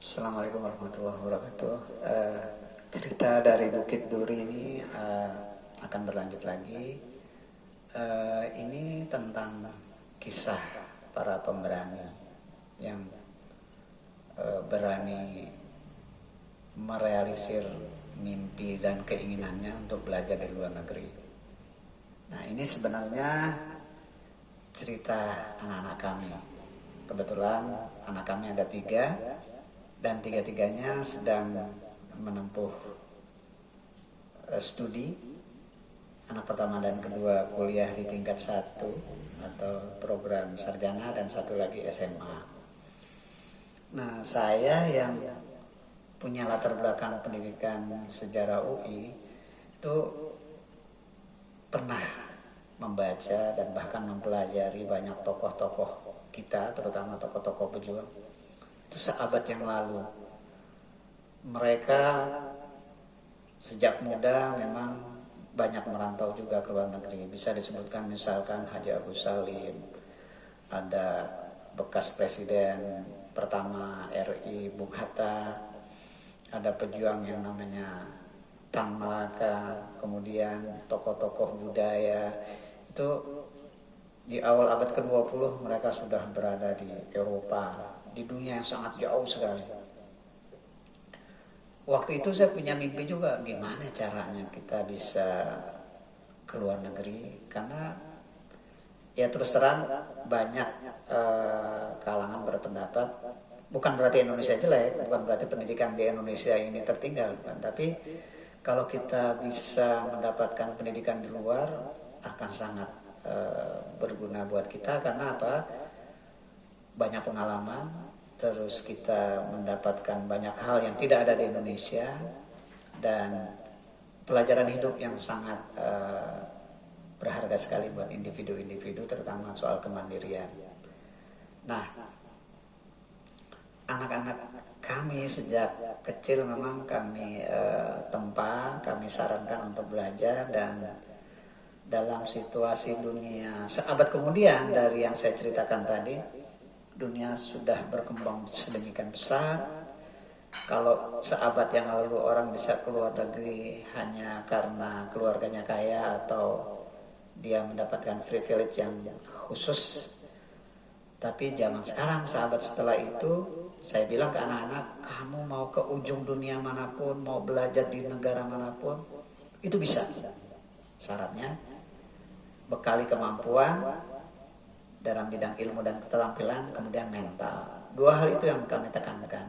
Assalamualaikum warahmatullahi wabarakatuh. Cerita dari Bukit Duri ini akan berlanjut lagi. Ini tentang kisah para pemberani yang berani merealisir mimpi dan keinginannya untuk belajar di luar negeri. Nah, ini sebenarnya cerita anak-anak kami. Kebetulan anak kami ada 3 dan 3-tiganya sedang menempuh studi. Anak pertama dan kedua kuliah di tingkat 1 atau program sarjana, dan satu lagi SMA. Nah, saya yang punya latar belakang pendidikan sejarah UI itu pernah membaca dan bahkan mempelajari banyak tokoh-tokoh kita, terutama tokoh-tokoh pejuang itu seabad yang lalu. Mereka sejak muda memang banyak merantau juga ke luar negeri. Bisa disebutkan misalkan Haji Agus Salim, ada bekas presiden pertama RI Bung Hatta, ada pejuang yang namanya Tan Malaka, kemudian tokoh-tokoh budaya. Itu di awal abad ke-20 mereka sudah berada di Eropa, di dunia yang sangat jauh sekali. Waktu itu saya punya mimpi juga, gimana caranya kita bisa ke luar negeri. Karena ya terus terang banyak kalangan berpendapat, bukan berarti Indonesia jelek, bukan berarti pendidikan di Indonesia ini tertinggal, bukan. Tapi kalau kita bisa mendapatkan pendidikan di luar akan sangat berguna buat kita. Karena apa? Banyak pengalaman, terus kita mendapatkan banyak hal yang tidak ada di Indonesia, dan pelajaran hidup yang sangat berharga sekali buat individu-individu, terutama soal kemandirian. Nah, anak-anak kami sejak kecil memang kami tempa, kami sarankan untuk belajar. Dan dalam situasi dunia seabad kemudian dari yang saya ceritakan tadi, dunia sudah berkembang sedemikian besar. Kalau seabad yang lalu orang bisa keluar negeri hanya karena keluarganya kaya atau dia mendapatkan privilege yang khusus, tapi zaman sekarang, sahabat, setelah itu saya bilang ke anak-anak, kamu mau ke ujung dunia manapun, mau belajar di negara manapun, itu bisa. Syaratnya bekali kemampuan dalam bidang ilmu dan keterampilan, kemudian mental. 2 hal itu yang kami tekankan.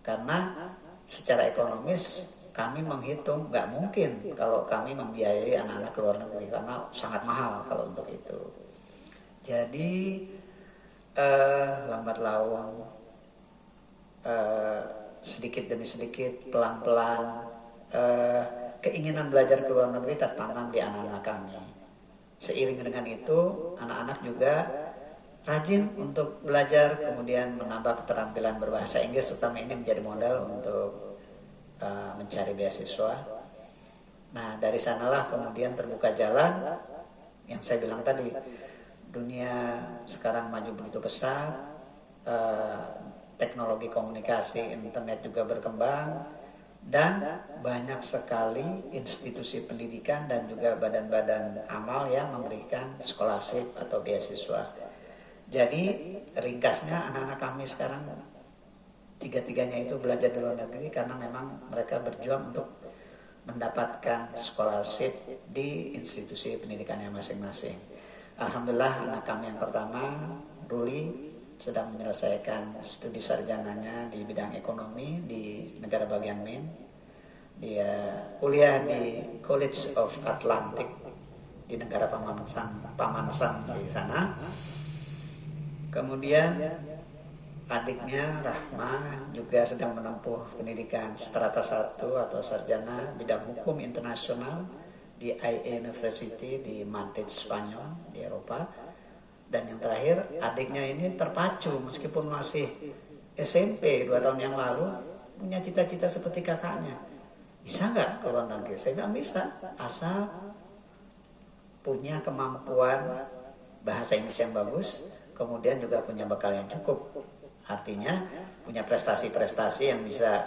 Karena secara ekonomis kami menghitung nggak mungkin kalau kami membiayai anak-anak ke luar negeri, karena sangat mahal kalau untuk itu. Jadi lambat laun, sedikit demi sedikit, pelan-pelan, keinginan belajar ke luar negeri tertanam di anak-anak kami. Seiring dengan itu, anak-anak juga rajin untuk belajar, kemudian menambah keterampilan berbahasa Inggris, terutama ini menjadi modal untuk mencari beasiswa. Nah, dari sanalah kemudian terbuka jalan yang saya bilang tadi. Dunia sekarang maju begitu besar, teknologi komunikasi, internet juga berkembang, dan banyak sekali institusi pendidikan dan juga badan-badan amal yang memberikan scholarship atau beasiswa. Jadi ringkasnya, anak-anak kami sekarang 3-tiganya itu belajar di luar negeri karena memang mereka berjuang untuk mendapatkan scholarship di institusi pendidikannya masing-masing. Alhamdulillah, anak kami yang pertama, Ruli, sedang menyelesaikan studi sarjananya di bidang ekonomi di negara bagian Maine. Dia kuliah di College of Atlantic di negara Pamanasan di sana. Kemudian adiknya Rahma juga sedang menempuh pendidikan strata 1 atau sarjana bidang hukum internasional di IA University di Madrid, Spanyol di Eropa. Dan yang terakhir, adiknya ini terpacu meskipun masih SMP 2 tahun yang lalu, punya cita-cita seperti kakaknya. Bisa nggak ke luar negeri? Saya bilang bisa, asal punya kemampuan bahasa Inggris yang bagus, kemudian juga punya bekal yang cukup. Artinya punya prestasi-prestasi yang bisa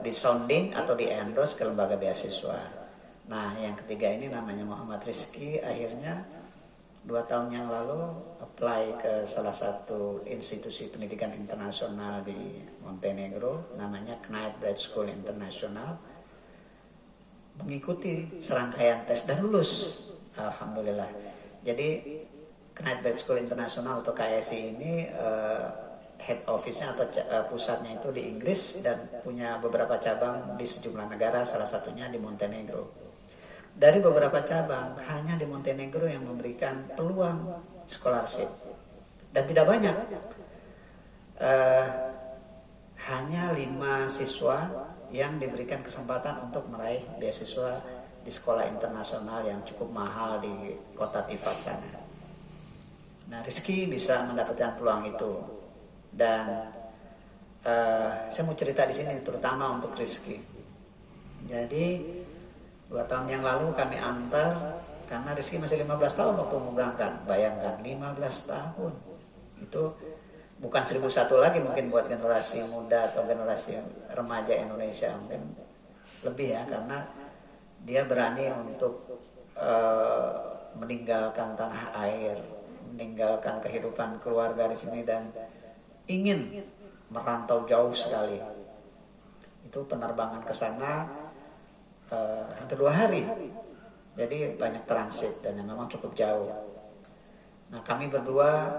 disounding atau di-endorse ke lembaga beasiswa. Nah, yang ketiga ini namanya Muhammad Rizky, akhirnya 2 tahun yang lalu apply ke salah satu institusi pendidikan internasional di Montenegro, namanya Knight Bread School International, mengikuti serangkaian tes dan lulus, alhamdulillah. Jadi Knight Bread School International atau KSI ini head office-nya atau pusatnya itu di Inggris dan punya beberapa cabang di sejumlah negara, salah satunya di Montenegro. Dari beberapa cabang, hanya di Montenegro yang memberikan peluang scholarship. Dan tidak banyak. Hanya 5 siswa yang diberikan kesempatan untuk meraih beasiswa di sekolah internasional yang cukup mahal di kota Tifat sana. Nah, Rizky bisa mendapatkan peluang itu. Dan saya mau cerita di sini terutama untuk Rizky. Jadi 2 tahun yang lalu kami antar, karena Rizky masih 15 tahun waktu mau berangkat. Bayangkan 15 tahun. Itu bukan 1001 lagi mungkin buat generasi muda atau generasi remaja Indonesia. Mungkin lebih ya, karena dia berani untuk meninggalkan tanah air, meninggalkan kehidupan keluarga di sini dan ingin merantau jauh sekali. Itu penerbangan ke sana hampir 2 hari, jadi banyak transit dan memang cukup jauh. Nah, kami berdua,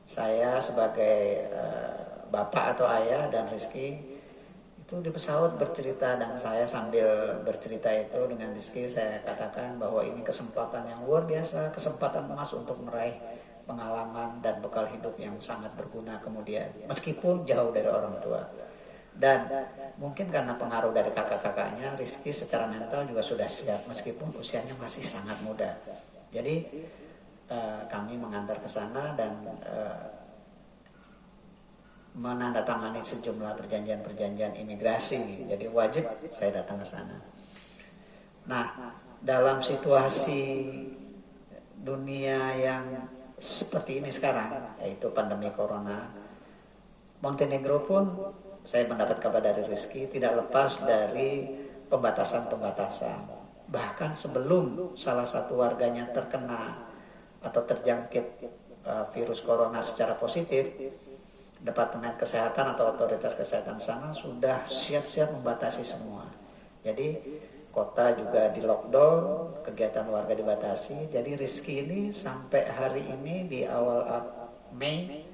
saya sebagai bapak atau ayah dan Rizky itu di pesawat bercerita, dan saya sambil bercerita itu dengan Rizky saya katakan bahwa ini kesempatan yang luar biasa, kesempatan emas untuk meraih pengalaman dan bekal hidup yang sangat berguna kemudian, meskipun jauh dari orang tua. Dan mungkin karena pengaruh dari kakak-kakaknya, Rizky secara mental juga sudah siap meskipun usianya masih sangat muda. Jadi kami mengantar ke sana dan menandatangani sejumlah perjanjian-perjanjian imigrasi. Jadi wajib saya datang ke sana. Nah, dalam situasi dunia yang seperti ini sekarang, yaitu pandemi corona, Montenegro pun saya mendapat kabar dari Rizky tidak lepas dari pembatasan-pembatasan. Bahkan sebelum salah satu warganya terkena atau terjangkit virus corona secara positif, Departemen Kesehatan atau otoritas kesehatan sana sudah siap-siap membatasi semua. Jadi kota juga di lockdown, kegiatan warga dibatasi. Jadi Rizky ini sampai hari ini di awal Mei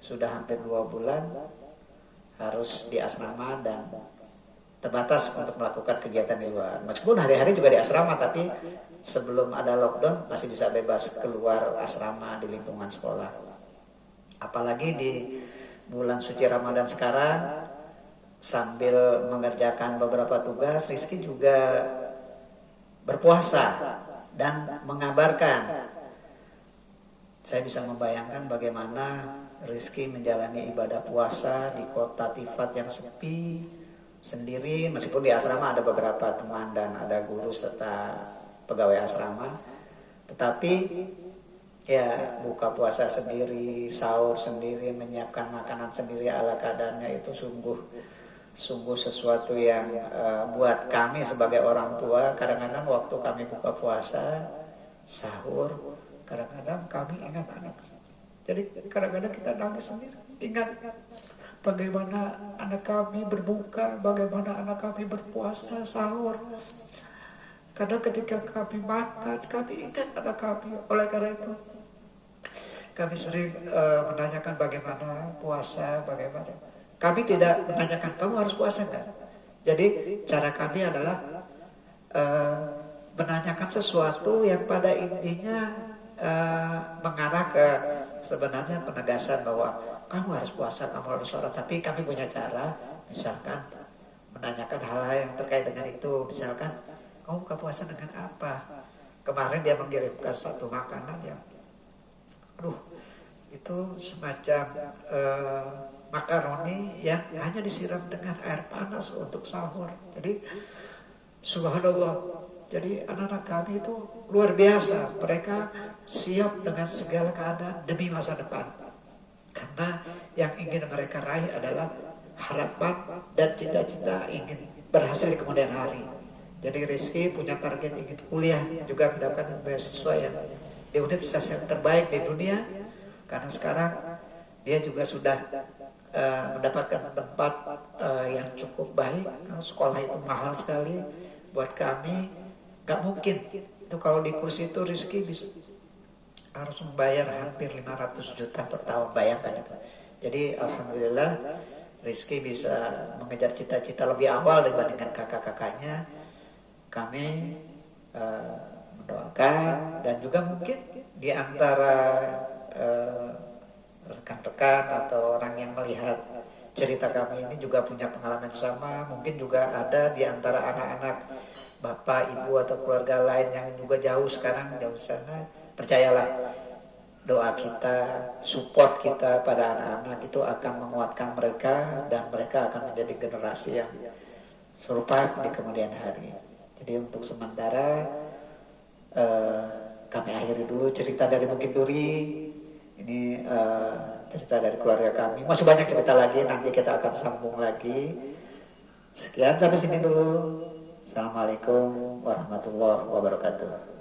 sudah hampir 2 bulan harus di asrama dan terbatas untuk melakukan kegiatan di luar. Meskipun hari-hari juga di asrama, tapi sebelum ada lockdown masih bisa bebas keluar asrama di lingkungan sekolah. Apalagi di bulan suci Ramadan sekarang, sambil mengerjakan beberapa tugas, Rizky juga berpuasa dan mengabarkan. Saya bisa membayangkan bagaimana Rizky menjalani ibadah puasa di kota Tifat yang sepi sendiri, meskipun di asrama ada beberapa teman dan ada guru serta pegawai asrama, tetapi ya buka puasa sendiri, sahur sendiri, menyiapkan makanan sendiri ala kadarnya, itu sungguh sesuatu yang buat kami sebagai orang tua, kadang-kadang waktu kami buka puasa, sahur, kadang-kadang kami ingat anak. Jadi kadang-kadang kita nangis sendiri, ingat bagaimana anak kami berbuka, bagaimana anak kami berpuasa, sahur. Kadang ketika kami makan, kami ingat anak kami. Oleh karena itu, kami sering menanyakan bagaimana puasa, bagaimana. Kami tidak menanyakan, kamu harus puasa kan? Jadi cara kami adalah menanyakan sesuatu yang pada intinya mengarah ke sebenarnya penegasan bahwa kamu harus puasa, kamu harus sholat. Tapi kami punya cara, misalkan menanyakan hal-hal yang terkait dengan itu. Misalkan, kamu buka puasa dengan apa? Kemarin dia mengirimkan satu makanan yang itu semacam makaroni yang hanya disiram dengan air panas untuk sahur. Jadi subhanallah, jadi anak-anak kami itu luar biasa. Mereka siap dengan segala keadaan demi masa depan. Karena yang ingin mereka raih adalah harapan dan cita-cita ingin berhasil di kemudian hari. Jadi Rizky punya target ingin kuliah, juga mendapatkan beasiswa yang di universitas yang terbaik di dunia. Karena sekarang dia juga sudah mendapatkan tempat yang cukup baik. Sekolah itu mahal sekali buat kami, nggak mungkin itu kalau di kursi itu Rizky bisa harus membayar hampir 500 juta per tahun, bayangkan itu. Jadi alhamdulillah Rizky bisa mengejar cita-cita lebih awal dibandingkan kakak-kakaknya. Kami mendoakan, dan juga mungkin di antara rekan-rekan atau orang yang melihat cerita kami ini juga punya pengalaman sama. Mungkin juga ada di antara anak-anak bapak, ibu atau keluarga lain yang juga jauh sekarang, jauh sana. Percayalah, doa kita, support kita pada anak-anak itu akan menguatkan mereka, dan mereka akan menjadi generasi yang survive di kemudian hari. Jadi untuk sementara kami akhiri dulu cerita dari Bukit Duri. Ini cerita dari keluarga kami. Masih banyak cerita lagi, nanti kita akan sambung lagi. Sekian, sampai sini dulu. Assalamualaikum warahmatullahi wabarakatuh.